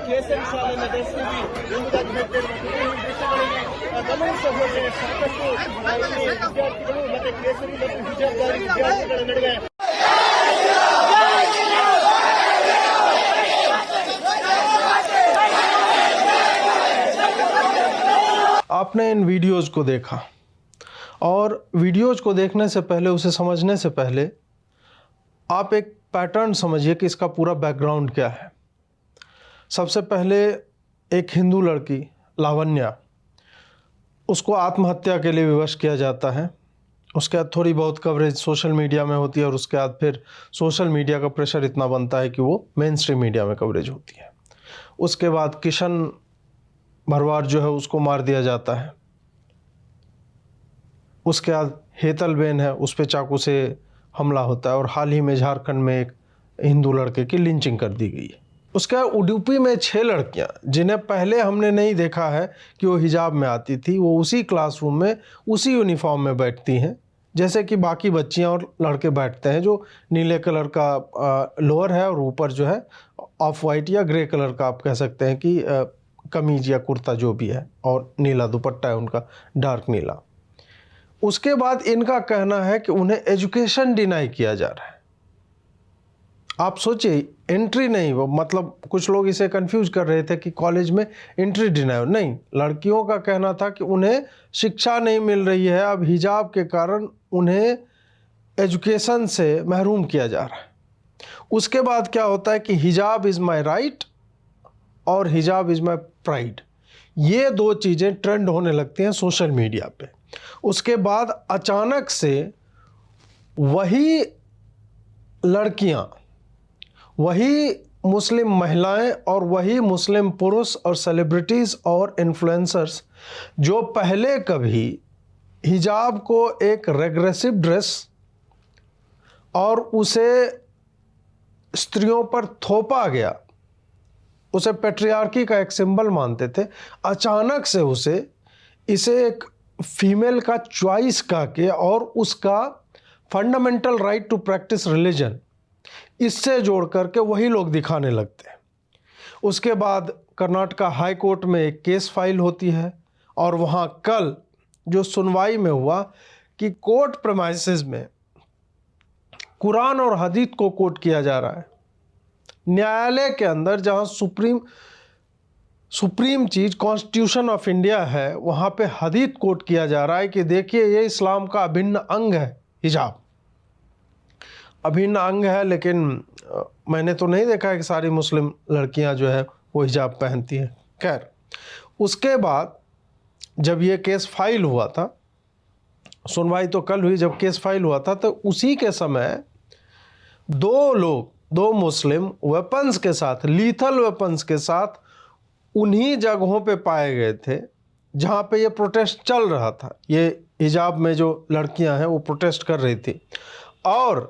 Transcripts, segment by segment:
ಕೇಸರಿ ಶಾಲೆ ನಡೆಸ್ತೀವಿ ಎಂಬುದಾಗಿ ಹೇಳ್ತಿರುವಂತಹ ಈ ದೃಶ್ಯಗಳಿಗೆ ಗಮನಿಸ ಹೋದರೆ ಸಾಕಷ್ಟು ಇಲ್ಲಿ ವಿದ್ಯಾರ್ಥಿಗಳು ಮತ್ತೆ ಕೇಸರಿ ಮತ್ತು ಹಿಜಾಬ್ದಾರಿ ವಿದ್ಯಾರ್ಥಿಗಳ ನಡುವೆ आपने इन वीडियोज़ को देखा और वीडियोज़ को देखने से पहले, उसे समझने से पहले आप एक पैटर्न समझिए कि इसका पूरा बैकग्राउंड क्या है। सबसे पहले एक हिंदू लड़की लावण्या, उसको आत्महत्या के लिए विवश किया जाता है। उसके बाद थोड़ी बहुत कवरेज सोशल मीडिया में होती है और उसके बाद फिर सोशल मीडिया का प्रेशर इतना बनता है कि वो मेन स्ट्रीम मीडिया में कवरेज होती है। उसके बाद किशन भरवार जो है उसको मार दिया जाता है। उसके बाद हेतल बेन है, उस पर चाकू से हमला होता है और हाल ही में झारखंड में एक हिंदू लड़के की लिंचिंग कर दी गई है। उसके बाद उडुपी में 6 लड़कियां जिन्हें पहले हमने नहीं देखा है कि वो हिजाब में आती थी, वो उसी क्लासरूम में उसी यूनिफॉर्म में बैठती हैं जैसे कि बाकी बच्चियां और लड़के बैठते हैं, जो नीले कलर का लोअर है और ऊपर जो है ऑफ वाइट या ग्रे कलर का आप कह सकते हैं कि कमीज या कुर्ता जो भी है, और नीला दुपट्टा है उनका, डार्क नीला। उसके बाद इनका कहना है कि उन्हें एजुकेशन डिनाई किया जा रहा है। आप सोचिए, एंट्री नहीं, वो मतलब कुछ लोग इसे कंफ्यूज कर रहे थे कि कॉलेज में एंट्री डिनाई नहीं, लड़कियों का कहना था कि उन्हें शिक्षा नहीं मिल रही है, अब हिजाब के कारण उन्हें एजुकेशन से महरूम किया जा रहा है। उसके बाद क्या होता है कि हिजाब इज़ माई राइट और हिजाब इज़ माई प्राइड, ये 2 चीज़ें ट्रेंड होने लगती हैं सोशल मीडिया पे। उसके बाद अचानक से वही लड़कियां, वही मुस्लिम महिलाएं और वही मुस्लिम पुरुष और सेलिब्रिटीज़ और इन्फ्लुएंसर्स जो पहले कभी हिजाब को एक रेग्रेसिव ड्रेस और उसे स्त्रियों पर थोपा गया, उसे पैट्रियार्की का एक सिंबल मानते थे, अचानक से इसे एक फीमेल का चॉइस का के और उसका fundamental right to practise religion, इससे जोड़ करके वही लोग दिखाने लगते हैं। उसके बाद कर्नाटका हाई कोर्ट में एक केस फाइल होती है और वहाँ कल जो सुनवाई में हुआ कि कोर्ट प्रेमाइसेस में कुरान और हदीस को कोट किया जा रहा है। न्यायालय के अंदर जहाँ supreme cheese constitution of India है, वहाँ पे हदीस कोट किया जा रहा है कि देखिए ये इस्लाम का अभिन्न अंग है, हिजाब अभिन्न अंग है। लेकिन मैंने तो नहीं देखा है कि सारी मुस्लिम लड़कियां जो है वो हिजाब पहनती हैं। खैर, उसके बाद जब ये केस फाइल हुआ था, सुनवाई तो कल हुई, जब केस फाइल हुआ था तो उसी के समय 2 मुस्लिम वेपन्स के साथ, लीथल वेपन्स के साथ उन्हीं जगहों पे पाए गए थे जहाँ पे ये प्रोटेस्ट चल रहा था। ये हिजाब में जो लड़कियां हैं वो प्रोटेस्ट कर रही थी और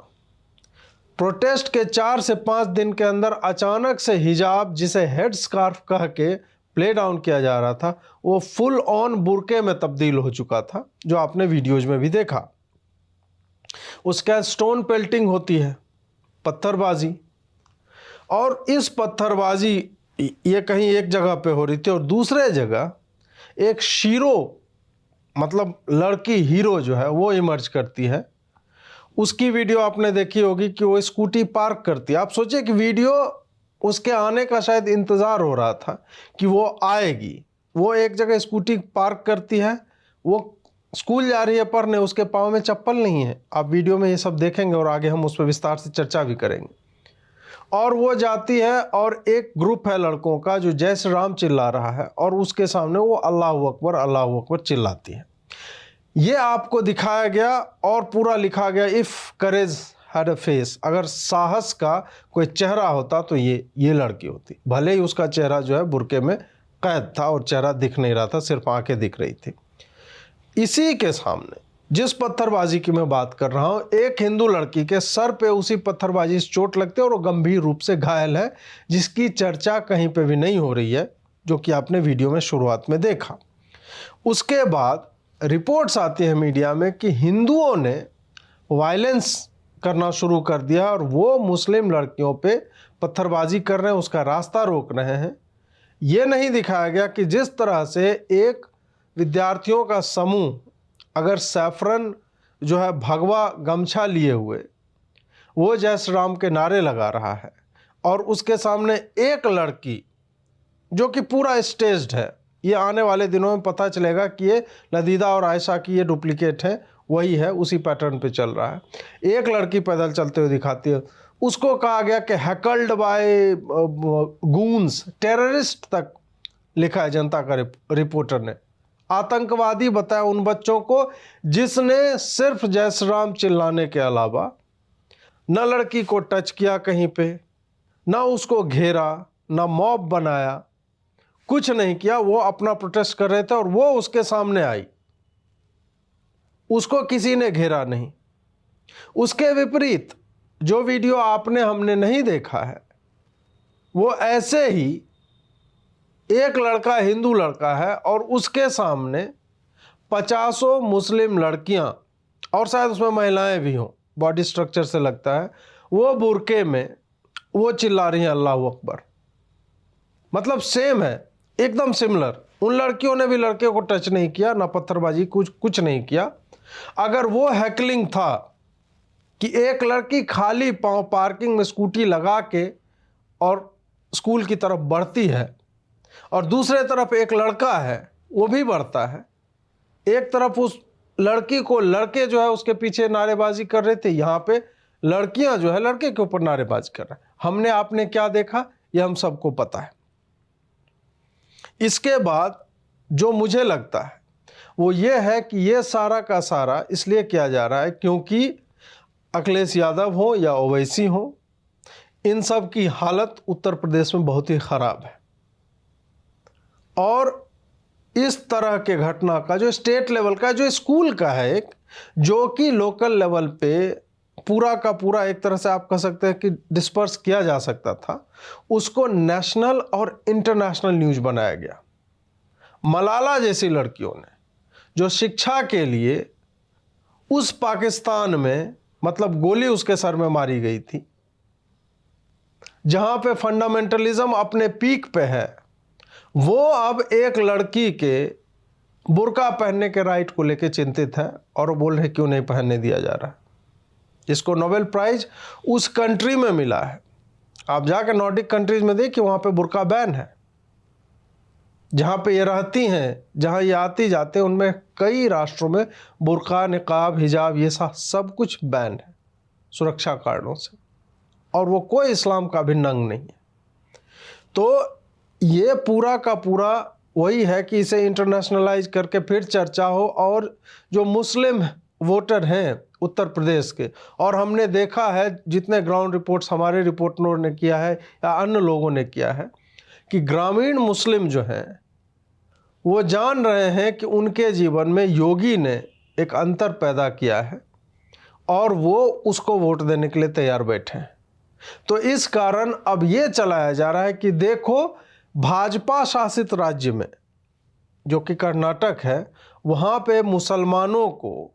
प्रोटेस्ट के 4 से 5 दिन के अंदर अचानक से हिजाब, जिसे हेड स्कार्फ कह के प्ले डाउन किया जा रहा था, वो फुल ऑन बुर्के में तब्दील हो चुका था, जो आपने वीडियोज में भी देखा। उसके बाद स्टोन पेल्टिंग होती है, पत्थरबाजी, और इस पत्थरबाजी ये कहीं एक जगह पे हो रही थी और दूसरे जगह एक शीरो, मतलब लड़की हीरो जो है वो इमर्ज करती है। उसकी वीडियो आपने देखी होगी कि वो स्कूटी पार्क करती है। आप सोचिए कि वीडियो उसके आने का शायद इंतज़ार हो रहा था कि वो आएगी। वो एक जगह स्कूटी पार्क करती है, वो स्कूल जा रही है पढ़ने, उसके पाँव में चप्पल नहीं है। आप वीडियो में ये सब देखेंगे और आगे हम उस पर विस्तार से चर्चा भी करेंगे। और वो जाती है और एक ग्रुप है लड़कों का जो जय श्री राम चिल्ला रहा है और उसके सामने वो अल्लाहू अकबर चिल्लाती है। ये आपको दिखाया गया और पूरा लिखा गया, if courage had a face, अगर साहस का कोई चेहरा होता तो ये लड़की होती। भले ही उसका चेहरा जो है बुर्के में कैद था और चेहरा दिख नहीं रहा था, सिर्फ आंखें दिख रही थी। इसी के सामने जिस पत्थरबाजी की मैं बात कर रहा हूँ, एक हिंदू लड़की के सर पे उसी पत्थरबाजी से चोट लगती है और वो गंभीर रूप से घायल है, जिसकी चर्चा कहीं पे भी नहीं हो रही है, जो कि आपने वीडियो में शुरुआत में देखा। उसके बाद रिपोर्ट्स आती है मीडिया में कि हिंदुओं ने वायलेंस करना शुरू कर दिया और वो मुस्लिम लड़कियों पे पत्थरबाजी कर रहे हैं, उसका रास्ता रोक रहे हैं। ये नहीं दिखाया गया कि जिस तरह से एक विद्यार्थियों का समूह अगर सैफरन जो है भगवा गमछा लिए हुए वो जय श्री राम के नारे लगा रहा है और उसके सामने एक लड़की जो कि पूरा स्टेज्ड है, ये आने वाले दिनों में पता चलेगा कि ये लदीदा और आयशा की ये डुप्लीकेट है, वही है, उसी पैटर्न पे चल रहा है। एक लड़की पैदल चलते हुए दिखाती है, उसको कहा गया कि हैकल्ड बाय गूंस, टेररिस्ट तक लिखा है जनता का रिपोर्टर ने। आतंकवादी बताया उन बच्चों को जिसने सिर्फ जय श्री राम चिल्लाने के अलावा न लड़की को टच किया कहीं पे, न उसको घेरा, न मॉब बनाया, कुछ नहीं किया। वो अपना प्रोटेस्ट कर रहे थे और वो उसके सामने आई, उसको किसी ने घेरा नहीं। उसके विपरीत जो वीडियो आपने हमने नहीं देखा है, वो ऐसे ही एक लड़का हिंदू लड़का है और उसके सामने 50 मुस्लिम लड़कियां और शायद उसमें महिलाएं भी हों, बॉडी स्ट्रक्चर से लगता है, वो बुर्के में वो चिल्ला रही हैं अल्लाह अकबर। मतलब सेम है, एकदम सिमिलर। उन लड़कियों ने भी लड़के को टच नहीं किया, ना पत्थरबाजी, कुछ नहीं किया। अगर वो हैकलिंग था कि एक लड़की खाली पांव पार्किंग में स्कूटी लगा के और स्कूल की तरफ बढ़ती है और दूसरे तरफ एक लड़का है वो भी बढ़ता है, एक तरफ उस लड़की को लड़के जो है उसके पीछे नारेबाजी कर रहे थे, यहाँ पे लड़कियां जो है लड़के के ऊपर नारेबाजी कर रहे हैं। हमने आपने क्या देखा ये हम सबको पता है। इसके बाद जो मुझे लगता है वो ये है कि ये सारा का सारा इसलिए किया जा रहा है क्योंकि अखिलेश यादव हो या ओवैसी हो, इन सब की हालत उत्तर प्रदेश में बहुत ही ख़राब है और इस तरह के घटना का जो स्टेट लेवल का, जो स्कूल का है एक, जो कि लोकल लेवल पे पूरा का पूरा एक तरह से आप कह सकते हैं कि डिस्पर्स किया जा सकता था, उसको नेशनल और इंटरनेशनल न्यूज़ बनाया गया। मलाला जैसी लड़कियों ने जो शिक्षा के लिए उस पाकिस्तान में, मतलब गोली उसके सर में मारी गई थी, जहां पे फंडामेंटलिज्म अपने पीक पे है, वो अब एक लड़की के बुर्का पहनने के राइट को लेकर चिंतित है और बोल रहे क्यों नहीं पहनने दिया जा रहा है। इसको नोबेल प्राइज उस कंट्री में मिला है। आप जाकर नॉर्डिक कंट्रीज में देखिए, वहां पे बुर्का बैन है। जहां पे ये रहती हैं, जहां ये आती जाते हैं, उनमें कई राष्ट्रों में बुर्का, निकाब, हिजाब ये सब कुछ बैन है सुरक्षा कारणों से, और वो कोई इस्लाम का भी नंग नहीं है। तो ये पूरा का पूरा वही है कि इसे इंटरनेशनलाइज करके फिर चर्चा हो और जो मुस्लिम वोटर हैं उत्तर प्रदेश के, और हमने देखा है जितने ग्राउंड रिपोर्ट्स हमारे रिपोर्टरों ने किया है या अन्य लोगों ने किया है कि ग्रामीण मुस्लिम जो हैं वो जान रहे हैं कि उनके जीवन में योगी ने एक अंतर पैदा किया है और वो उसको वोट देने के लिए तैयार बैठे हैं। तो इस कारण अब ये चलाया जा रहा है कि देखो भाजपा शासित राज्य में जो कि कर्नाटक है, वहाँ पे मुसलमानों को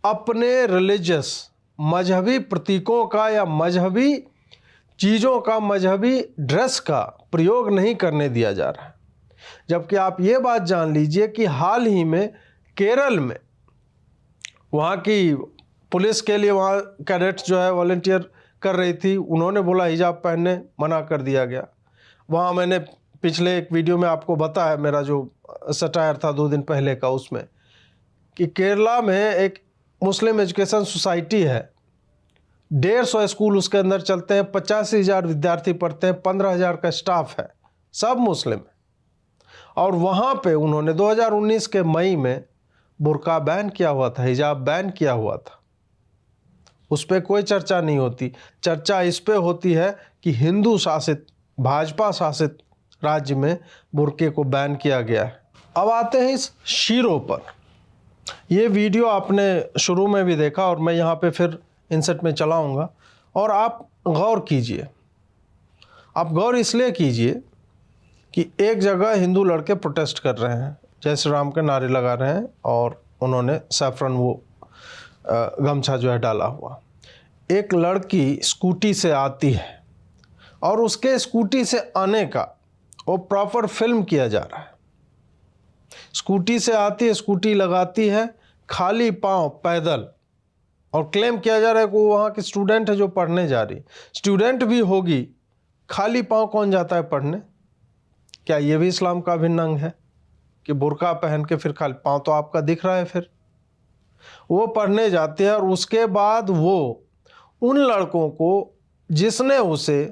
अपने रिलीजियस मजहबी प्रतीकों का या मजहबी चीज़ों का, मजहबी ड्रेस का प्रयोग नहीं करने दिया जा रहा है। जबकि आप ये बात जान लीजिए कि हाल ही में केरल में वहाँ की पुलिस के लिए वहाँ कैडेट्स जो है वॉलंटियर कर रही थी, उन्होंने बोला हिजाब पहनने, मना कर दिया गया। वहाँ मैंने पिछले एक वीडियो में आपको बताया, मेरा जो सटायर था 2 दिन पहले का, उसमें कि केरला में एक मुस्लिम एजुकेशन सोसाइटी है, 150 स्कूल उसके अंदर चलते हैं, 85,000 विद्यार्थी पढ़ते हैं, 15,000 का स्टाफ है, सब मुस्लिम है। और वहाँ पे उन्होंने 2019 के मई में बुर्का बैन किया हुआ था, हिजाब बैन किया हुआ था। उस पर कोई चर्चा नहीं होती। चर्चा इस पे होती है कि हिंदू शासित, भाजपा शासित राज्य में बुर्के को बैन किया गया है। अब आते हैं इस शीरों पर। ये वीडियो आपने शुरू में भी देखा और मैं यहाँ पे फिर इंसर्ट में चलाऊँगा, और आप गौर कीजिए। आप गौर इसलिए कीजिए कि एक जगह हिंदू लड़के प्रोटेस्ट कर रहे हैं, जय श्री राम के नारे लगा रहे हैं और उन्होंने सैफरन वो गमछा जो है डाला हुआ। एक लड़की स्कूटी से आती है और उसके स्कूटी से आने का वो प्रॉपर फिल्म किया जा रहा है। स्कूटी से आती है, स्कूटी लगाती है, खाली पांव पैदल, और क्लेम किया जा रहा है कि वो वहाँ की स्टूडेंट है जो पढ़ने जा रही। स्टूडेंट भी होगी, खाली पांव कौन जाता है पढ़ने? क्या ये भी इस्लाम का अभिन्न अंग है कि बुर्का पहन के फिर खाली पांव तो आपका दिख रहा है? फिर वो पढ़ने जाते हैं और उसके बाद वो उन लड़कों को जिसने उसे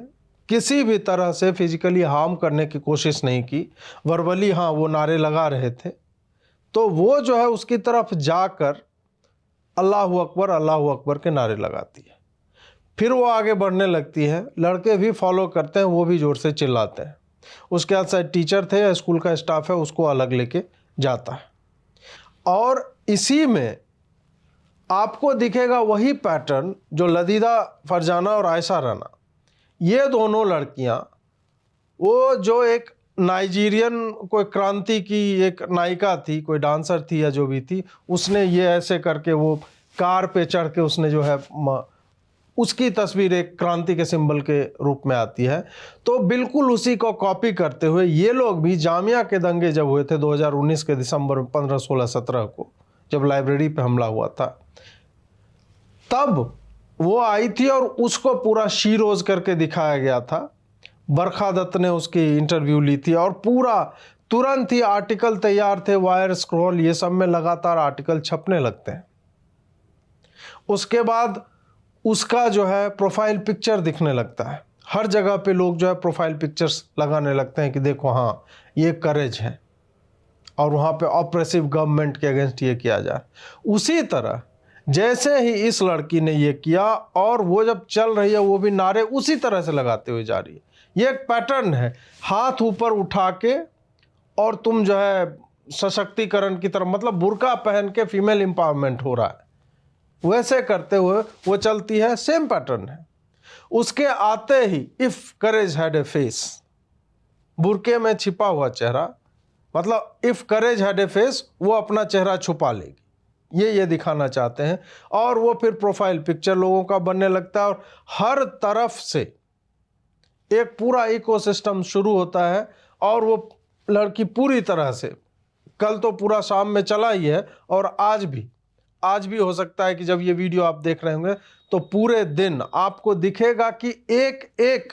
किसी भी तरह से फिजिकली हार्म करने की कोशिश नहीं की, वर्बली हाँ वो नारे लगा रहे थे, तो वो जो है उसकी तरफ जाकर अल्लाहू अकबर के नारे लगाती है। फिर वो आगे बढ़ने लगती है, लड़के भी फॉलो करते हैं, वो भी ज़ोर से चिल्लाते हैं। उसके बाद शायद टीचर थे या स्कूल का स्टाफ है, उसको अलग लेके जाता है। और इसी में आपको दिखेगा वही पैटर्न जो लदीदा फरजाना और आयशा राना, ये दोनों लड़कियां, वो जो एक नाइजीरियन कोई क्रांति की एक नायिका थी, कोई डांसर थी या जो भी थी, उसने ये ऐसे करके वो कार पे चढ़ के उसने जो है उसकी तस्वीर एक क्रांति के सिंबल के रूप में आती है। तो बिल्कुल उसी को कॉपी करते हुए ये लोग भी, जामिया के दंगे जब हुए थे 2019 के दिसंबर 15, 16, 17 को, जब लाइब्रेरी पे हमला हुआ था, तब वो आई थी और उसको पूरा शीरोज करके दिखाया गया था। बरखा दत्त ने उसकी इंटरव्यू ली थी और पूरा तुरंत ही आर्टिकल तैयार थे, वायर स्क्रॉल ये सब में लगातार आर्टिकल छपने लगते हैं। उसके बाद उसका जो है प्रोफाइल पिक्चर दिखने लगता है, हर जगह पे लोग जो है प्रोफाइल पिक्चर्स लगाने लगते हैं कि देखो हाँ ये करेज है, और वहाँ पे ऑपरेसिव गवर्नमेंट के अगेंस्ट ये किया जाए। उसी तरह जैसे ही इस लड़की ने ये किया और वो जब चल रही है वो भी नारे उसी तरह से लगाते हुए जा रही है। ये एक पैटर्न है, हाथ ऊपर उठा के और तुम जो है सशक्तिकरण की तरफ, मतलब बुर्का पहन के फीमेल एम्पावरमेंट हो रहा है, वैसे करते हुए वो चलती है। सेम पैटर्न है। उसके आते ही if courage had a face, बुर्के में छिपा हुआ चेहरा, मतलब if courage had a face, वो अपना चेहरा छुपा लेगी, ये दिखाना चाहते हैं। और वो फिर प्रोफाइल पिक्चर लोगों का बनने लगता है और हर तरफ से एक पूरा इकोसिस्टम शुरू होता है। और वो लड़की पूरी तरह से, कल तो पूरा शाम में चला ही है और आज भी हो सकता है कि जब ये वीडियो आप देख रहे होंगे तो पूरे दिन आपको दिखेगा कि एक एक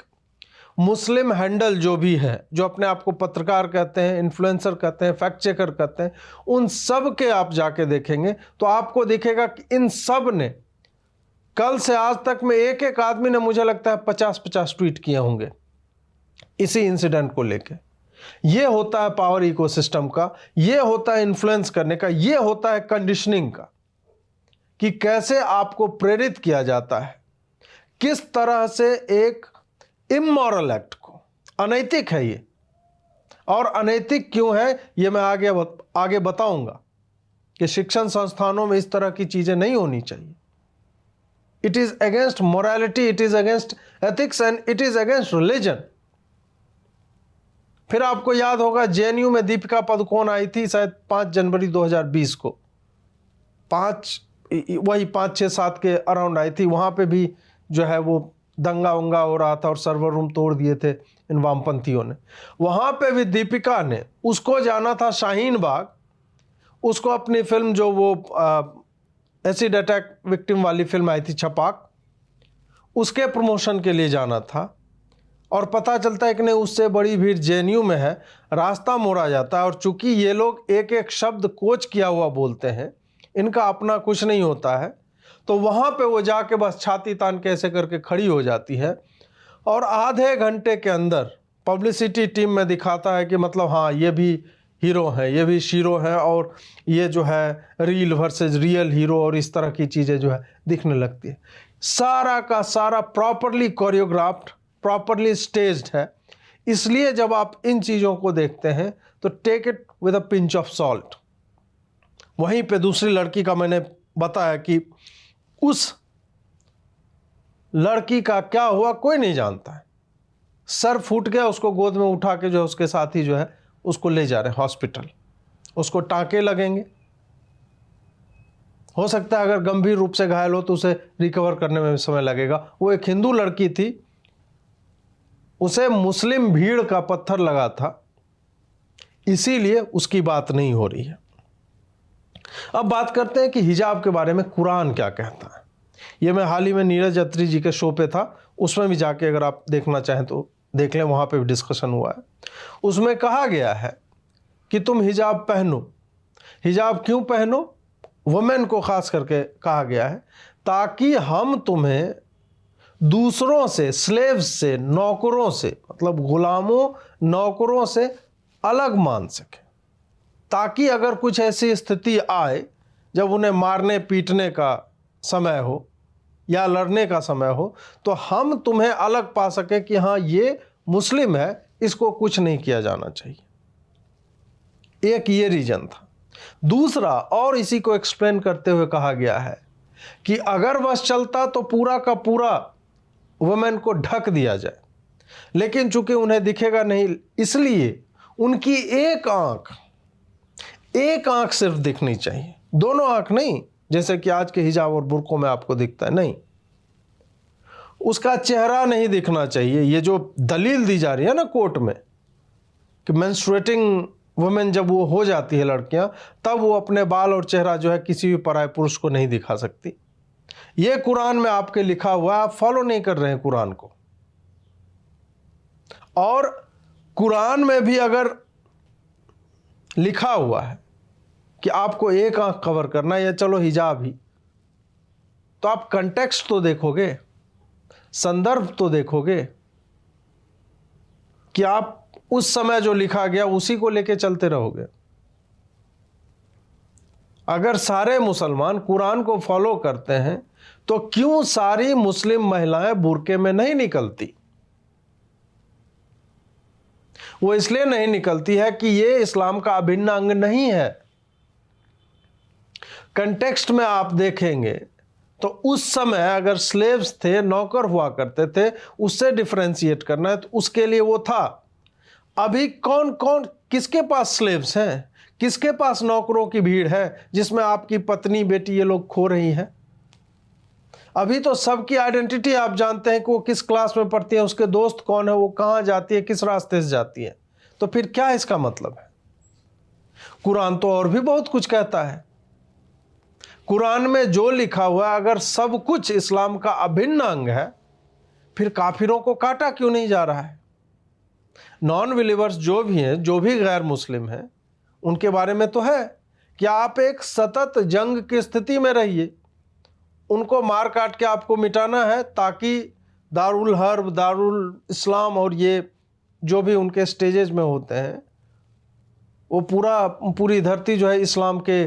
मुस्लिम हैंडल जो भी है, जो अपने आप को पत्रकार कहते हैं, इन्फ्लुएंसर कहते हैं, फैक्ट चेकर कहते हैं, उन सब के आप जाके देखेंगे तो आपको दिखेगा कि इन सब ने कल से आज तक में एक एक आदमी ने, मुझे लगता है 50-50 ट्वीट किए होंगे इसी इंसिडेंट को लेके। ये होता है पावर इकोसिस्टम का, ये होता है इन्फ्लुएंस करने का, ये होता है कंडीशनिंग का, कि कैसे आपको प्रेरित किया जाता है, किस तरह से एक इमोरल एक्ट को, अनैतिक है ये, और अनैतिक क्यों है ये मैं आगे बताऊंगा कि शिक्षण संस्थानों में इस तरह की चीजें नहीं होनी चाहिए। It is against morality, it is against ethics and it is against religion. फिर आपको याद होगा जेएनयू में दीपिका पादुकोण आई थी शायद 5 जनवरी 2020 को, 5-6-7 के अराउंड आई थी। वहां पे भी जो है वो दंगा वंगा हो रहा था और सर्वर रूम तोड़ दिए थे इन वामपंथियों ने। वहां पे भी दीपिका ने, उसको जाना था शाहीन बाग, उसको अपनी फिल्म जो वो एसिड अटैक विक्टिम वाली फिल्म आई थी छपाक, उसके प्रमोशन के लिए जाना था। और पता चलता है कि नहीं, उससे बड़ी भीड़ जेएनयू में है, रास्ता मोड़ा जाता है। और चूंकि ये लोग एक एक शब्द कोच किया हुआ बोलते हैं, इनका अपना कुछ नहीं होता है, तो वहाँ पे वो जाके बस छाती तान के ऐसे करके खड़ी हो जाती है। और आधे घंटे के अंदर पब्लिसिटी टीम में दिखाता है कि मतलब हाँ ये भी हीरो हैं, ये भी शीरो हैं, और ये जो है रील वर्सेस रियल हीरो, और इस तरह की चीज़ें जो है दिखने लगती है। सारा का सारा प्रॉपरली कोरियोग्राफ्ड, प्रॉपरली स्टेज्ड है। इसलिए जब आप इन चीज़ों को देखते हैं तो take it with a pinch of salt. वहीं पे दूसरी लड़की का मैंने बताया कि उस लड़की का क्या हुआ कोई नहीं जानता है। सर फूट गया, उसको गोद में उठा के जो है उसके साथी जो है उसको ले जा रहे हैं हॉस्पिटल, उसको टांके लगेंगे। हो सकता है अगर गंभीर रूप से घायल हो तो उसे रिकवर करने में समय लगेगा। वो एक हिंदू लड़की थी, उसे मुस्लिम भीड़ का पत्थर लगा था, इसीलिए उसकी बात नहीं हो रही है। अब बात करते हैं कि हिजाब के बारे में कुरान क्या कहता है। ये मैं हाल ही में नीरज अत्री जी के शो पे था, उसमें भी जाके अगर आप देखना चाहें तो देख लें, वहाँ पे भी डिस्कशन हुआ है। उसमें कहा गया है कि तुम हिजाब पहनो। हिजाब क्यों पहनो? वुमेन को खास करके कहा गया है ताकि हम तुम्हें दूसरों से, स्लेव्स से, नौकरों से, मतलब गुलामों नौकरों से अलग मान सके, ताकि अगर कुछ ऐसी स्थिति आए जब उन्हें मारने पीटने का समय हो या लड़ने का समय हो तो हम तुम्हें अलग पा सके कि हाँ ये मुस्लिम है, इसको कुछ नहीं किया जाना चाहिए। एक ये रीजन था। दूसरा, और इसी को एक्सप्लेन करते हुए कहा गया है कि अगर बस चलता तो पूरा का पूरा वुमेन को ढक दिया जाए, लेकिन चूंकि उन्हें दिखेगा नहीं, इसलिए उनकी एक आंख सिर्फ दिखनी चाहिए, दोनों आंख नहीं, जैसे कि आज के हिजाब और बुर्कों में आपको दिखता है, नहीं, उसका चेहरा नहीं दिखना चाहिए। ये जो दलील दी जा रही है ना कोर्ट में कि मेंस्ट्रुएटिंग वुमेन जब वो हो जाती है लड़कियां, तब वो अपने बाल और चेहरा जो है किसी भी पराये पुरुष को नहीं दिखा सकती, ये कुरान में आपके लिखा हुआ है, आप फॉलो नहीं कर रहे हैं कुरान को। और कुरान में भी अगर लिखा हुआ है कि आपको एक आंख कवर करना है, या चलो हिजाब ही, तो आप कंटेक्स्ट तो देखोगे, संदर्भ तो देखोगे कि आप उस समय जो लिखा गया उसी को लेके चलते रहोगे। अगर सारे मुसलमान कुरान को फॉलो करते हैं तो क्यों सारी मुस्लिम महिलाएं बुर्के में नहीं निकलती? वो इसलिए नहीं निकलती है कि ये इस्लाम का अभिन्न अंग नहीं है। कंटेक्स्ट में आप देखेंगे तो उस समय अगर स्लेव्स थे, नौकर हुआ करते थे, उससे डिफरेंशिएट करना है तो उसके लिए वो था। अभी कौन कौन, किसके पास स्लेव्स हैं, किसके पास नौकरों की भीड़ है जिसमें आपकी पत्नी बेटी ये लोग खो रही हैं? अभी तो सबकी आइडेंटिटी आप जानते हैं कि वो किस क्लास में पढ़ती है, उसके दोस्त कौन है, वो कहाँ जाती है, किस रास्ते से जाती है। तो फिर क्या इसका मतलब है? कुरान तो और भी बहुत कुछ कहता है। कुरान में जो लिखा हुआ है, अगर सब कुछ इस्लाम का अभिन्न अंग है, फिर काफिरों को काटा क्यों नहीं जा रहा है? नॉन बिलीवर्स जो भी हैं, जो भी गैर मुस्लिम हैं, उनके बारे में तो है कि आप एक सतत जंग की स्थिति में रहिए, उनको मार काट के आपको मिटाना है ताकि दारुल हर्ब, दारुल इस्लाम और ये जो भी उनके स्टेजेस में होते हैं, वो पूरी धरती जो है इस्लाम के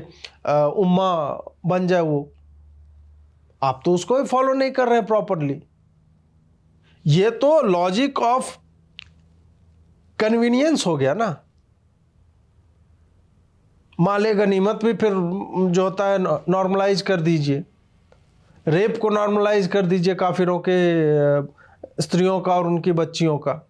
उम्मा बन जाए। वो आप तो उसको भी फॉलो नहीं कर रहे हैं प्रॉपरली। ये तो लॉजिक ऑफ कन्वीनियंस हो गया ना। माले गनीमत भी फिर जो होता है नॉर्मलाइज कर दीजिए, रेप को नॉर्मलाइज कर दीजिए काफिरों के स्त्रियों का और उनकी बच्चियों का।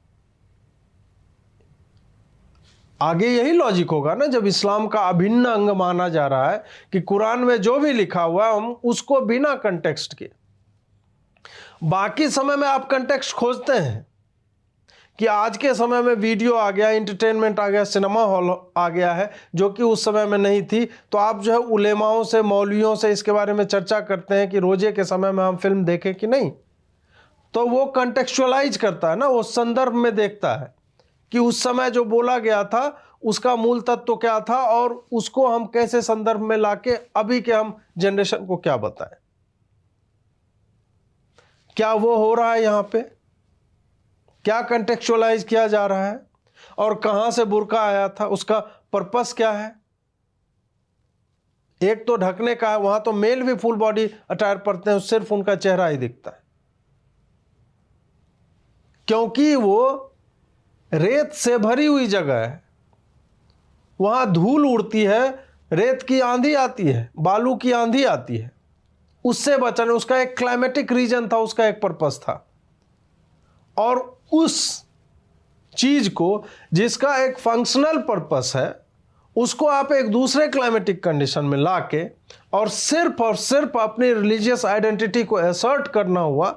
आगे यही लॉजिक होगा ना, जब इस्लाम का अभिन्न अंग माना जा रहा है कि कुरान में जो भी लिखा हुआ है हम उसको बिना कंटेक्स्ट के, बाकी समय में आप कंटेक्स्ट खोजते हैं कि आज के समय में वीडियो आ गया, एंटरटेनमेंट आ गया, सिनेमा हॉल आ गया है, जो कि उस समय में नहीं थी। तो आप जो है उलेमाओं से, मौलवियों से इसके बारे में चर्चा करते हैं कि रोजे के समय में हम फिल्म देखें कि नहीं। तो वो कंटेक्चुअलाइज करता है ना, वो संदर्भ में देखता है कि उस समय जो बोला गया था उसका मूल तत्व क्या था और उसको हम कैसे संदर्भ में लाके अभी के हम जनरेशन को क्या बताएं। क्या वो हो रहा है यहां पे? क्या कंटेक्चुअलाइज किया जा रहा है? और कहां से बुर्का आया था, उसका पर्पस क्या है? एक तो ढकने का है, वहां तो मेल भी फुल बॉडी अटायर पहनते हैं, सिर्फ उनका चेहरा ही दिखता है, क्योंकि वो रेत से भरी हुई जगह है, वहां धूल उड़ती है, रेत की आंधी आती है, बालू की आंधी आती है, उससे बचना, उसका एक क्लाइमेटिक रीजन था, उसका एक पर्पस था। और उस चीज को जिसका एक फंक्शनल पर्पस है, उसको आप एक दूसरे क्लाइमेटिक कंडीशन में लाके और सिर्फ अपनी रिलीजियस आइडेंटिटी को असर्ट करना हुआ,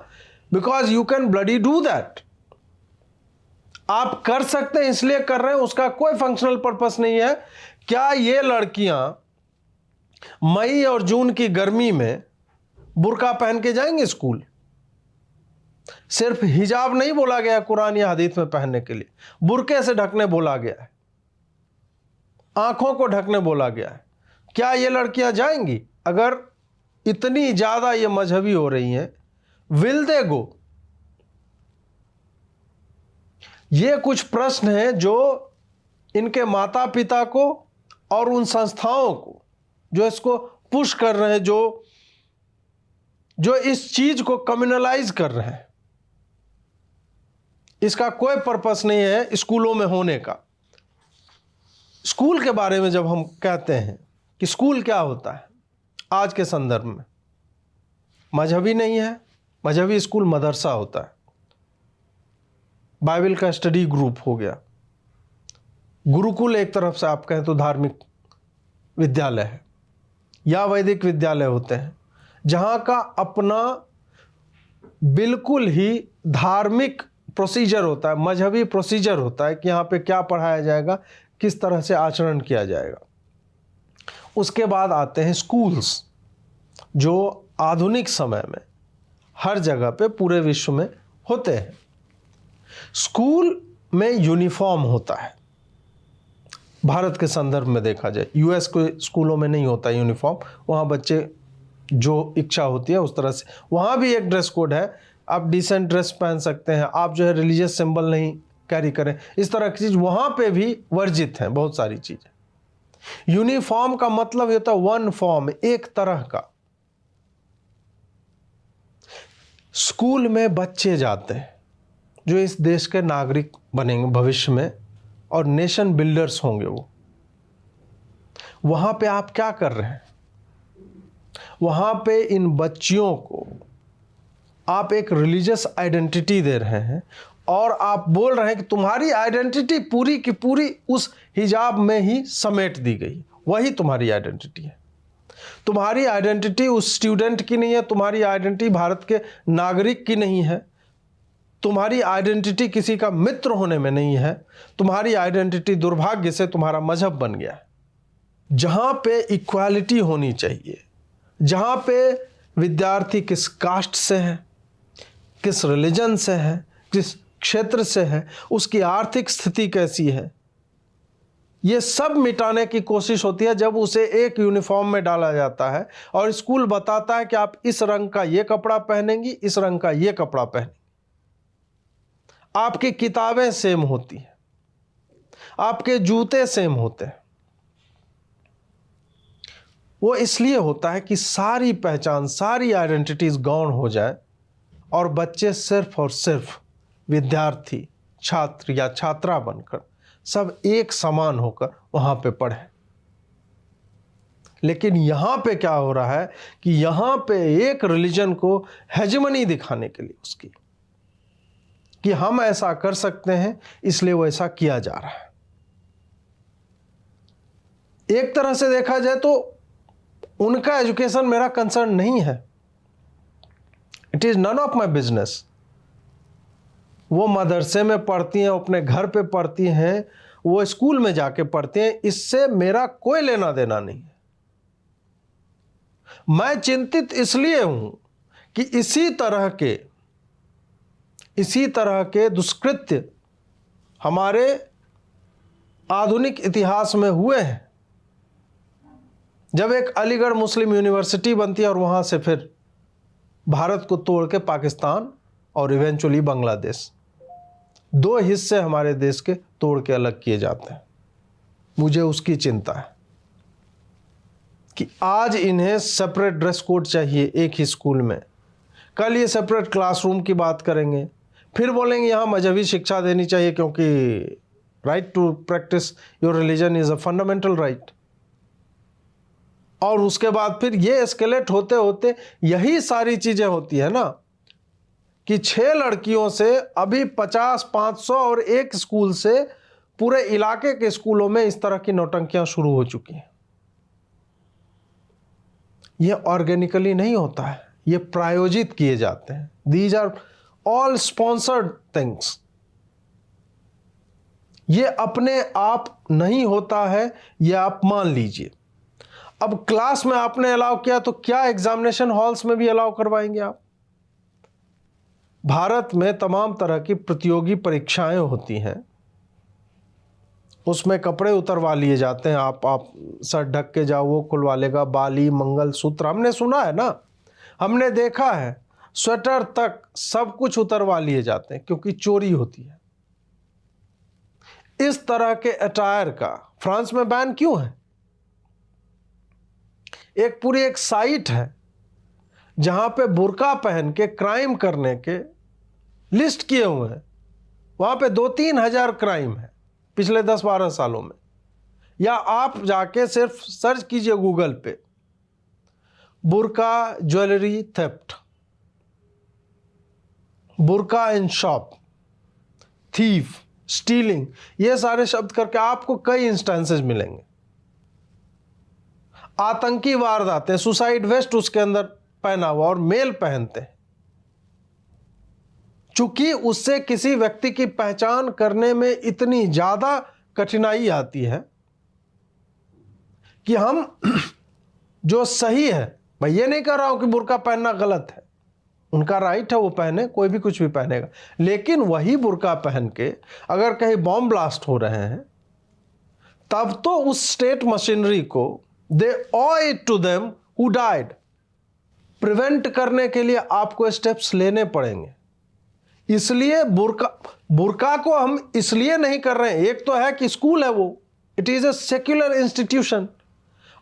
because you can bloody do that. आप कर सकते हैं इसलिए कर रहे हैं, उसका कोई फंक्शनल पर्पस नहीं है। क्या ये लड़कियां मई और जून की गर्मी में बुर्का पहन के जाएंगे स्कूल? सिर्फ हिजाब नहीं बोला गया कुरान या हदीस में पहनने के लिए, बुर्के से ढकने बोला गया है, आंखों को ढकने बोला गया है। क्या ये लड़कियां जाएंगी? अगर इतनी ज्यादा ये मजहबी हो रही हैं, विल दे गो? ये कुछ प्रश्न हैं जो इनके माता पिता को और उन संस्थाओं को जो इसको पुश कर रहे हैं, जो इस चीज को कम्युनलाइज कर रहे हैं, इसका कोई पर्पस नहीं है स्कूलों में होने का। स्कूल के बारे में जब हम कहते हैं कि स्कूल क्या होता है आज के संदर्भ में, मजहबी नहीं है। मजहबी स्कूल मदरसा होता है, बाइबल का स्टडी ग्रुप हो गया। गुरुकुल एक तरफ से आप कहें तो धार्मिक विद्यालय है या वैदिक विद्यालय होते हैं, जहाँ का अपना बिल्कुल ही धार्मिक प्रोसीजर होता है, मजहबी प्रोसीजर होता है कि यहाँ पे क्या पढ़ाया जाएगा, किस तरह से आचरण किया जाएगा। उसके बाद आते हैं स्कूल्स, जो आधुनिक समय में हर जगह पे पूरे विश्व में होते हैं। स्कूल में यूनिफॉर्म होता है। भारत के संदर्भ में देखा जाए, यूएस के स्कूलों में नहीं होता यूनिफॉर्म, वहाँ बच्चे जो इच्छा होती है उस तरह से, वहाँ भी एक ड्रेस कोड है, आप डिसेंट ड्रेस पहन सकते हैं, आप जो है रिलीजियस सिंबल नहीं कैरी करें, इस तरह की चीज़ वहाँ पे भी वर्जित हैं बहुत सारी चीज़ें। यूनिफॉर्म का मतलब होता है वन फॉर्म, एक तरह का। स्कूल में बच्चे जाते हैं जो इस देश के नागरिक बनेंगे भविष्य में और नेशन बिल्डर्स होंगे। वो वहाँ पे आप क्या कर रहे हैं? वहाँ पे इन बच्चियों को आप एक रिलीजियस आइडेंटिटी दे रहे हैं और आप बोल रहे हैं कि तुम्हारी आइडेंटिटी पूरी की पूरी उस हिजाब में ही समेट दी गई, वही तुम्हारी आइडेंटिटी है। तुम्हारी आइडेंटिटी उस स्टूडेंट की नहीं है, तुम्हारी आइडेंटिटी भारत के नागरिक की नहीं है, तुम्हारी आइडेंटिटी किसी का मित्र होने में नहीं है, तुम्हारी आइडेंटिटी दुर्भाग्य से तुम्हारा मजहब बन गया है। जहाँ पे इक्वालिटी होनी चाहिए, जहाँ पे विद्यार्थी किस कास्ट से है, किस रिलीजन से है, किस क्षेत्र से है, उसकी आर्थिक स्थिति कैसी है, ये सब मिटाने की कोशिश होती है जब उसे एक यूनिफॉर्म में डाला जाता है और स्कूल बताता है कि आप इस रंग का ये कपड़ा पहनेंगी, इस रंग का ये कपड़ा पहनेंगी। आपकी किताबें सेम होती हैं, आपके जूते सेम होते हैं। वो इसलिए होता है कि सारी पहचान, सारी आइडेंटिटीज गौण हो जाए और बच्चे सिर्फ और सिर्फ विद्यार्थी, छात्र या छात्रा बनकर सब एक समान होकर वहां पे पढ़े। लेकिन यहां पे क्या हो रहा है कि यहां पे एक रिलीजन को हेजेमनी दिखाने के लिए उसकी कि हम ऐसा कर सकते हैं, इसलिए वो ऐसा किया जा रहा है। एक तरह से देखा जाए तो उनका एजुकेशन मेरा कंसर्न नहीं है, it is none of my business. वो मदरसे में पढ़ती हैं, अपने घर पे पढ़ती हैं, वो स्कूल में जाके पढ़ती हैं, इससे मेरा कोई लेना देना नहीं है। मैं चिंतित इसलिए हूं कि इसी तरह के दुष्कृत्य हमारे आधुनिक इतिहास में हुए हैं। जब एक अलीगढ़ मुस्लिम यूनिवर्सिटी बनती है और वहां से फिर भारत को तोड़ के पाकिस्तान और इवेंचुअली बांग्लादेश, दो हिस्से हमारे देश के तोड़ के अलग किए जाते हैं। मुझे उसकी चिंता है कि आज इन्हें सेपरेट ड्रेस कोड चाहिए एक ही स्कूल में, कल ये सेपरेट क्लासरूम की बात करेंगे, फिर बोलेंगे यहाँ मजहबी शिक्षा देनी चाहिए क्योंकि right to practise your religion is a fundamental right. और उसके बाद फिर ये एस्केलेट होते होते यही सारी चीजें होती है ना कि 6 लड़कियों से अभी 50, 500 और एक स्कूल से पूरे इलाके के स्कूलों में इस तरह की नौटंकियां शुरू हो चुकी हैं। ये ऑर्गेनिकली नहीं होता है, ये प्रायोजित किए जाते हैं। These are all sponsored things. ये अपने आप नहीं होता है, ये आप मान लीजिए। अब क्लास में आपने अलाउ किया तो क्या एग्जामिनेशन हॉल्स में भी अलाउ करवाएंगे आप? भारत में तमाम तरह की प्रतियोगी परीक्षाएं होती हैं, उसमें कपड़े उतरवा लिए जाते हैं, आप सर ढक के जाओ, वो खुलवा लेगा, बाली, मंगलसूत्र, हमने सुना है ना, हमने देखा है, स्वेटर तक सब कुछ उतरवा लिए जाते हैं क्योंकि चोरी होती है। इस तरह के अटायर का फ्रांस में बैन क्यों है? एक पूरी एक साइट है जहां पे बुर्का पहन के क्राइम करने के लिस्ट किए हुए हैं, वहां पे 2-3 हजार क्राइम है पिछले 10-12 सालों में। या आप जाके सिर्फ सर्च कीजिए गूगल पे, बुर्का ज्वेलरी थेफ्ट, बुर्का इन शॉप, थीफ, स्टीलिंग, ये सारे शब्द करके आपको कई इंस्टेंसेस मिलेंगे। आतंकी वारदातें, सुसाइड वेस्ट उसके अंदर पहना हुआ और मेल पहनते हैं, चूंकि उससे किसी व्यक्ति की पहचान करने में इतनी ज्यादा कठिनाई आती है कि हम जो सही है, मैं ये नहीं कह रहा हूं कि बुर्का पहनना गलत है, उनका राइट है, वो पहने, कोई भी कुछ भी पहनेगा, लेकिन वही बुर्का पहन के अगर कहीं बॉम्ब ब्लास्ट हो रहे हैं तब तो उस स्टेट मशीनरी को दे owe it to them who died। Prevent करने के लिए आपको स्टेप्स लेने पड़ेंगे। इसलिए बुर्का को हम इसलिए नहीं कर रहे हैं, एक तो है कि स्कूल है वो, it is a secular institution,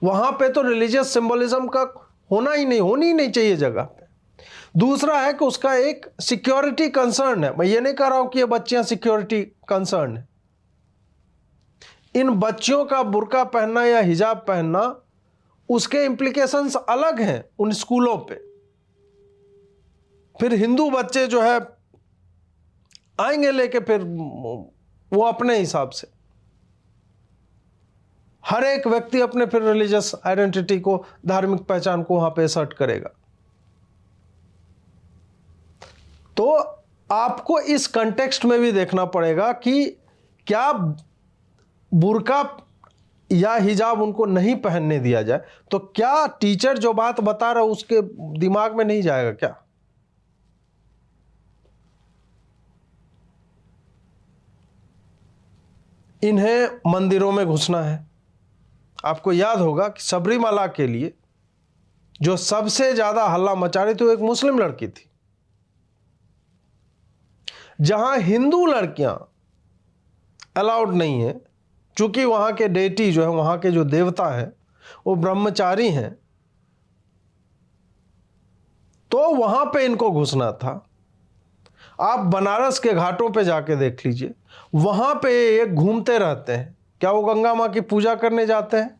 वहां पे तो रिलीजियस सिंबलिज्म का होनी ही नहीं चाहिए जगह पे। दूसरा है कि उसका एक सिक्योरिटी कंसर्न है। मैं ये नहीं कह रहा हूं कि ये बच्चियां सिक्योरिटी कंसर्न है, इन बच्चियों का बुर्का पहनना या हिजाब पहनना, उसके इंप्लीकेशंस अलग हैं उन स्कूलों पे। फिर हिंदू बच्चे जो है आएंगे लेके, फिर वो अपने हिसाब से, हर एक व्यक्ति अपने फिर रिलीजियस आइडेंटिटी को, धार्मिक पहचान को वहां पे असर्ट करेगा। तो आपको इस कंटेक्स्ट में भी देखना पड़ेगा कि क्या बुर्का या हिजाब उनको नहीं पहनने दिया जाए तो क्या टीचर जो बात बता रहा है उसके दिमाग में नहीं जाएगा क्या? इन्हें मंदिरों में घुसना है। आपको याद होगा कि सबरीमाला के लिए जो सबसे ज्यादा हल्ला मचा रही थी वो एक मुस्लिम लड़की थी। जहां हिंदू लड़कियां अलाउड नहीं है, चूंकि वहां के डेटी जो है, वहां के जो देवता हैं वो ब्रह्मचारी हैं, तो वहां पे इनको घुसना था। आप बनारस के घाटों पे जाके देख लीजिए, वहां पे ये घूमते रहते हैं। क्या वो गंगा मां की पूजा करने जाते हैं?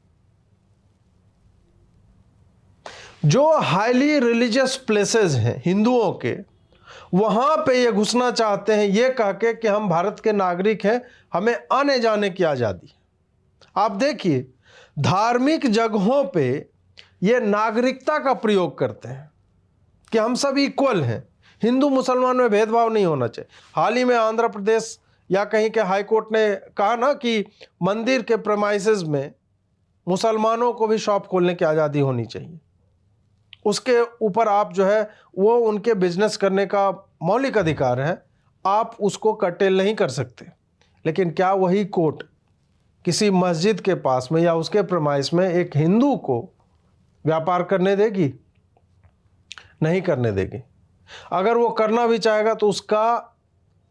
जो हाईली रिलीजियस प्लेसेस हैं हिंदुओं के, वहां पे ये घुसना चाहते हैं ये कह के कि हम भारत के नागरिक हैं, हमें आने जाने की आजादी। आप देखिए धार्मिक जगहों पे ये नागरिकता का प्रयोग करते हैं कि हम सब इक्वल हैं, हिंदू मुसलमान में भेदभाव नहीं होना चाहिए। हाल ही में आंध्र प्रदेश या कहीं के हाई कोर्ट ने कहा ना कि मंदिर के प्रेमाइसेस में मुसलमानों को भी शॉप खोलने की आज़ादी होनी चाहिए। उसके ऊपर आप जो है वो उनके बिजनेस करने का मौलिक अधिकार है, आप उसको कर्टेल नहीं कर सकते। लेकिन क्या वही कोर्ट किसी मस्जिद के पास में या उसके प्रेमाइस में एक हिंदू को व्यापार करने देगी? नहीं करने देगी। अगर वो करना भी चाहेगा तो उसका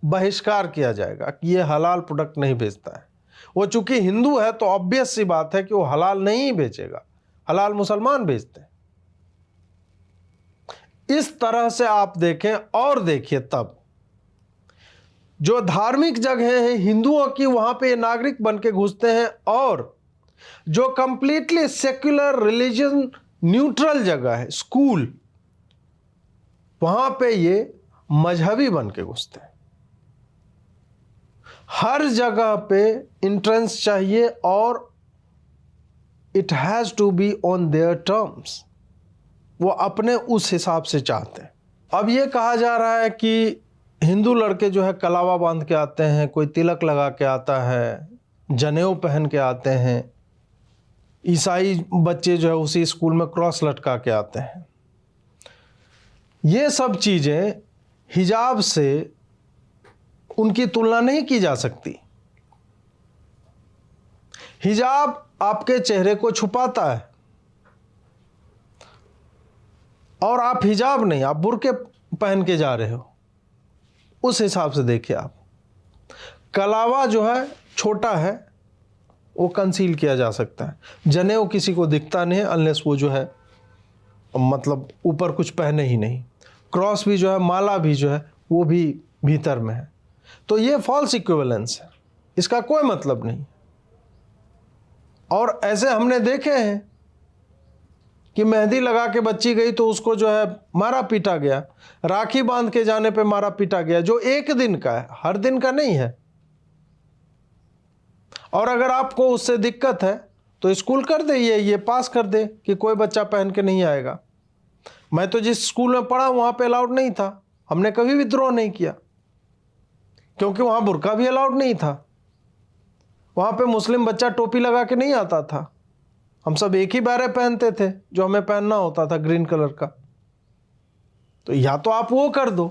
बहिष्कार किया जाएगा कि ये हलाल प्रोडक्ट नहीं बेचता है। वो चूंकि हिंदू है तो ऑब्वियस सी बात है कि वो हलाल नहीं बेचेगा, हलाल मुसलमान बेचते हैं। इस तरह से आप देखें और देखिए, तब जो धार्मिक जगह हैं हिंदुओं की, वहां पे नागरिक बन के घुसते हैं, और जो कंप्लीटली सेक्युलर रिलीजन न्यूट्रल जगह है स्कूल, वहां पे ये मजहबी बन के घुसते हैं। हर जगह पे एंट्रेंस चाहिए और it has to be on their terms. वो अपने उस हिसाब से चाहते हैं। अब ये कहा जा रहा है कि हिंदू लड़के जो है कलावा बांध के आते हैं, कोई तिलक लगा के आता है, जनेऊ पहन के आते हैं। ईसाई बच्चे जो है उसी स्कूल में क्रॉस लटका के आते हैं। ये सब चीज़ें हिजाब से उनकी तुलना नहीं की जा सकती। हिजाब आपके चेहरे को छुपाता है और आप हिजाब नहीं, आप बुर्के पहन के जा रहे हो। उस हिसाब से देखिए आप, कलावा जो है छोटा है, वो कंसील किया जा सकता है। जनेऊ किसी को दिखता नहीं है अनलेस वो जो है मतलब ऊपर कुछ पहने ही नहीं। क्रॉस भी जो है, माला भी जो है, वो भी भीतर में है। तो ये फॉल्स इक्विवेलेंस है, इसका कोई मतलब नहीं। और ऐसे हमने देखे हैं कि मेहंदी लगा के बच्ची गई तो उसको जो है मारा पीटा गया, राखी बांध के जाने पे मारा पीटा गया, जो एक दिन का है, हर दिन का नहीं है। और अगर आपको उससे दिक्कत है तो स्कूल कर दे, ये पास कर दे कि कोई बच्चा पहन के नहीं आएगा। मैं तो जिस स्कूल में पढ़ा वहां पे अलाउड नहीं था, हमने कभी विद्रोह नहीं किया, क्योंकि वहां बुर्का भी अलाउड नहीं था। वहां पे मुस्लिम बच्चा टोपी लगा के नहीं आता था, हम सब एक ही बारे पहनते थे जो हमें पहनना होता था, ग्रीन कलर का। तो या तो आप वो कर दो,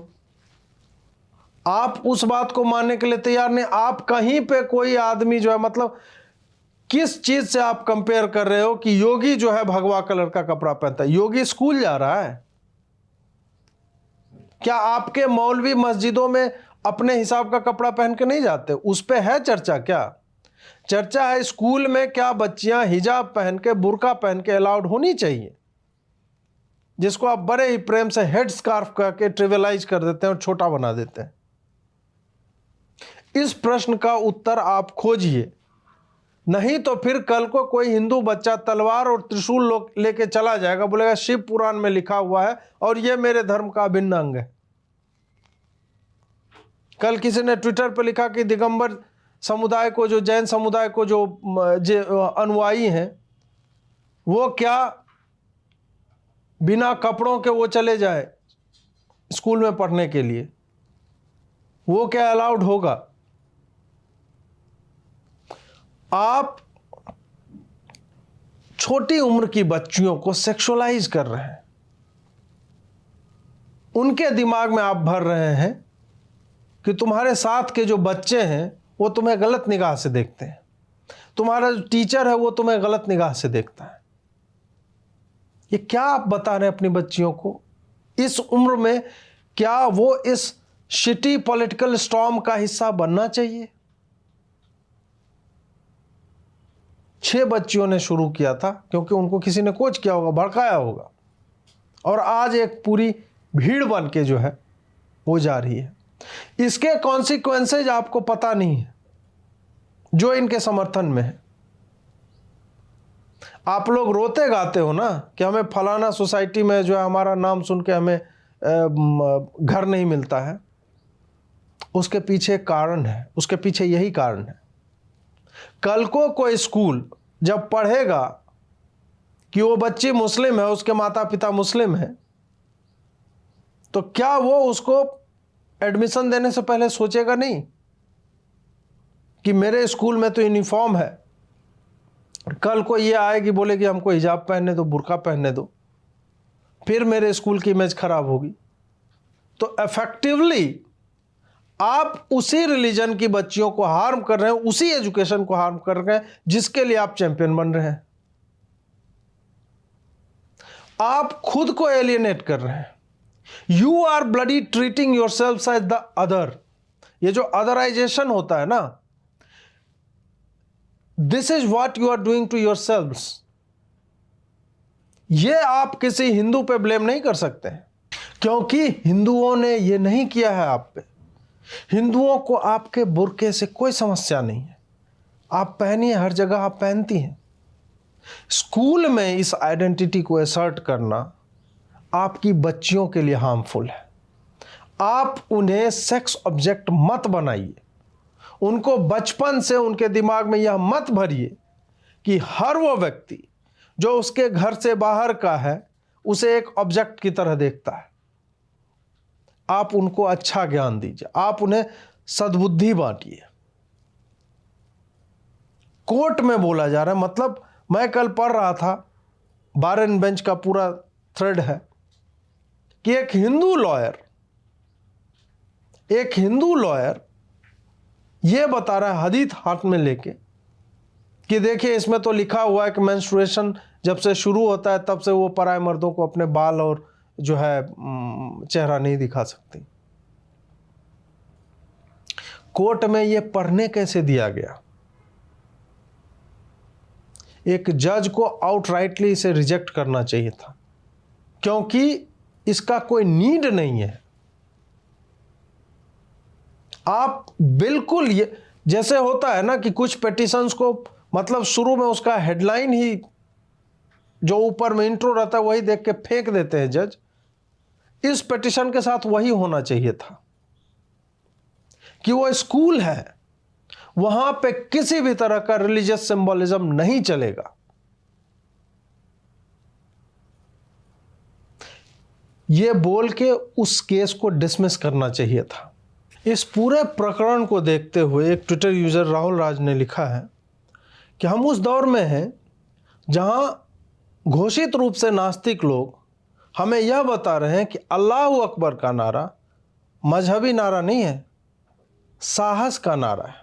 आप उस बात को मानने के लिए तैयार नहीं। आप कहीं पे कोई आदमी जो है, मतलब किस चीज से आप कंपेयर कर रहे हो कि योगी जो है भगवा कलर का कपड़ा पहनता है? योगी स्कूल जा रहा है क्या? आपके मौलवी मस्जिदों में अपने हिसाब का कपड़ा पहन के नहीं जाते? उस पे है चर्चा क्या? चर्चा है स्कूल में क्या बच्चियां हिजाब पहन के, बुर्का पहन के अलाउड होनी चाहिए, जिसको आप बड़े ही प्रेम से हेड स्कार्फ करके ट्रिवियलाइज कर देते हैं और छोटा बना देते हैं। इस प्रश्न का उत्तर आप खोजिए, नहीं तो फिर कल को कोई हिंदू बच्चा तलवार और त्रिशूल लेके चला जाएगा, बोलेगा शिव पुराण में लिखा हुआ है और ये मेरे धर्म का अभिन्न अंग है। कल किसी ने ट्विटर पर लिखा कि दिगंबर समुदाय को, जो जैन समुदाय को जो अनुयायी हैं, वो क्या बिना कपड़ों के वो चले जाए स्कूल में पढ़ने के लिए? वो क्या अलाउड होगा? आप छोटी उम्र की बच्चियों को सेक्सुअलाइज कर रहे हैं, उनके दिमाग में आप भर रहे हैं कि तुम्हारे साथ के जो बच्चे हैं वो तुम्हें गलत निगाह से देखते हैं, तुम्हारा जो टीचर है वो तुम्हें गलत निगाह से देखता है। ये क्या आप बता रहे हैं अपनी बच्चियों को इस उम्र में? क्या वो इस शिटी पॉलिटिकल स्टॉर्म का हिस्सा बनना चाहिए? 6 बच्चियों ने शुरू किया था क्योंकि उनको किसी ने कोच किया होगा, भड़काया होगा, और आज एक पूरी भीड़ बन के जो है वो जा रही है। इसके कॉन्सिक्वेंसेज आपको पता नहीं है जो इनके समर्थन में है। आप लोग रोते गाते हो ना कि हमें फलाना सोसाइटी में जो है हमारा नाम सुन के हमें घर नहीं मिलता है। उसके पीछे कारण है, उसके पीछे यही कारण है। कल को कोई स्कूल जब पढ़ेगा कि वो बच्ची मुस्लिम है, उसके माता पिता मुस्लिम है, तो क्या वो उसको एडमिशन देने से पहले सोचेगा नहीं कि मेरे स्कूल में तो यूनिफॉर्म है, कल को ये आएगी बोलेगी हमको हिजाब पहनने दो, बुर्का पहनने दो, फिर मेरे स्कूल की इमेज खराब होगी। तो इफेक्टिवली आप उसी रिलीजन की बच्चियों को हार्म कर रहे हैं, उसी एजुकेशन को हार्म कर रहे हैं जिसके लिए आप चैंपियन बन रहे हैं। आप खुद को एलियनेट कर रहे हैं। You are bloody treating yourself as the other. ये जो अदराइजेशन होता है ना, this is what you are doing to yourself. ये आप किसी हिंदू पे ब्लेम नहीं कर सकते हैं, क्योंकि हिंदुओं ने ये नहीं किया है आप पे। हिंदुओं को आपके बुर्के से कोई समस्या नहीं है, आप पहनिए, हर जगह आप पहनती हैं। स्कूल में इस आइडेंटिटी को असर्ट करना आपकी बच्चियों के लिए हार्मफुल है। आप उन्हें सेक्स ऑब्जेक्ट मत बनाइए, उनको बचपन से उनके दिमाग में यह मत भरिए कि हर वो व्यक्ति जो उसके घर से बाहर का है उसे एक ऑब्जेक्ट की तरह देखता है। आप उनको अच्छा ज्ञान दीजिए, आप उन्हें सद्बुद्धि बांटिए। कोर्ट में बोला जा रहा है, मतलब मैं कल पढ़ रहा था, बार एंड बेंच का पूरा थ्रेड है कि एक हिंदू लॉयर ये बता रहा है हदीस हाथ में लेके कि देखिए इसमें तो लिखा हुआ है कि मेंस्ट्रुएशन जब से शुरू होता है तब से वो पराये मर्दों को अपने बाल और जो है चेहरा नहीं दिखा सकती। कोर्ट में ये पढ़ने कैसे दिया गया? एक जज को आउटराइटली इसे रिजेक्ट करना चाहिए था, क्योंकि इसका कोई नीड नहीं है। आप बिल्कुल ये जैसे होता है ना कि कुछ पिटीशंस को मतलब शुरू में उसका हेडलाइन ही जो ऊपर में इंट्रो रहता है वही देख के फेंक देते हैं जज। इस पिटीशन के साथ वही होना चाहिए था कि वो स्कूल है, वहां पे किसी भी तरह का रिलीजियस सिंबोलिज्म नहीं चलेगा। ये बोल के उस केस को डिसमिस करना चाहिए था। इस पूरे प्रकरण को देखते हुए एक ट्विटर यूजर राहुल राज ने लिखा है कि हम उस दौर में हैं जहां घोषित रूप से नास्तिक लोग हमें यह बता रहे हैं कि अल्लाह अकबर का नारा मजहबी नारा नहीं है, साहस का नारा है।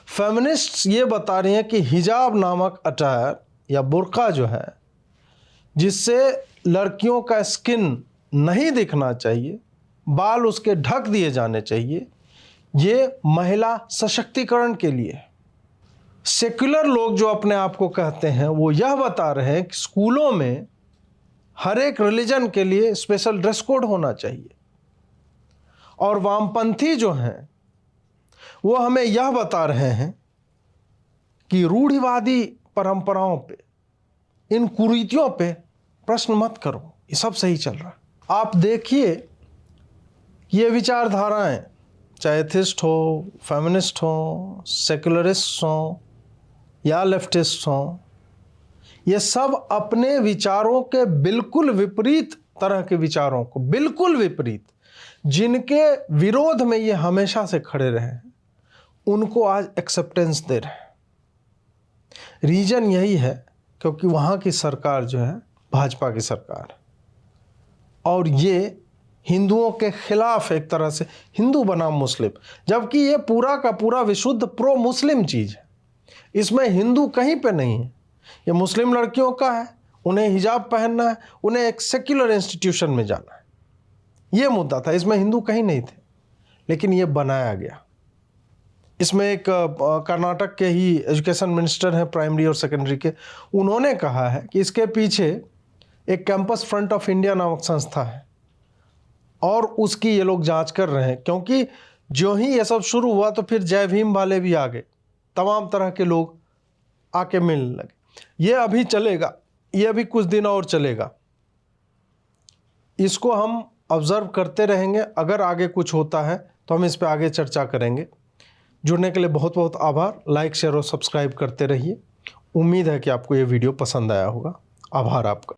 फेमिनिस्ट्स ये बता रही हैं कि हिजाब नामक अटायर या बुर्का जो है, जिससे लड़कियों का स्किन नहीं दिखना चाहिए, बाल उसके ढक दिए जाने चाहिए, ये महिला सशक्तिकरण के लिए है। सेक्युलर लोग जो अपने आप को कहते हैं वो यह बता रहे हैं कि स्कूलों में हर एक रिलीजन के लिए स्पेशल ड्रेस कोड होना चाहिए। और वामपंथी जो हैं वो हमें यह बता रहे हैं कि रूढ़िवादी परंपराओं पे, इन कुरीतियों पे प्रश्न मत करो, ये सब सही चल रहा है। आप देखिए ये विचारधाराएं, चाहे एथिस्ट हो, फेमिनिस्ट हो, सेकुलरिस्ट हो या लेफ्टिस्ट हो, ये सब अपने विचारों के बिल्कुल विपरीत तरह के विचारों को, बिल्कुल विपरीत, जिनके विरोध में ये हमेशा से खड़े रहे हैं, उनको आज एक्सेप्टेंस दे रहे हैं। रीजन यही है क्योंकि वहाँ की सरकार जो है भाजपा की सरकार है, और ये हिंदुओं के खिलाफ एक तरह से हिंदू बनाम मुस्लिम, जबकि ये पूरा का पूरा विशुद्ध प्रो मुस्लिम चीज़ है। इसमें हिंदू कहीं पे नहीं है। ये मुस्लिम लड़कियों का है, उन्हें हिजाब पहनना है, उन्हें एक सेक्युलर इंस्टीट्यूशन में जाना है, ये मुद्दा था। इसमें हिंदू कहीं नहीं थे, लेकिन ये बनाया गया। इसमें एक कर्नाटक के ही एजुकेशन मिनिस्टर हैं प्राइमरी और सेकेंडरी के, उन्होंने कहा है कि इसके पीछे एक कैंपस फ्रंट ऑफ इंडिया नामक संस्था है और उसकी ये लोग जांच कर रहे हैं, क्योंकि जो ही ये सब शुरू हुआ तो फिर जय भीम वाले भी आ गए, तमाम तरह के लोग आके मिलने लगे। ये अभी चलेगा, ये अभी कुछ दिन और चलेगा, इसको हम ऑब्जर्व करते रहेंगे। अगर आगे कुछ होता है तो हम इस पर आगे चर्चा करेंगे। जुड़ने के लिए बहुत बहुत आभार। लाइक, शेयर और सब्सक्राइब करते रहिए। उम्मीद है कि आपको ये वीडियो पसंद आया होगा। आभार आपका।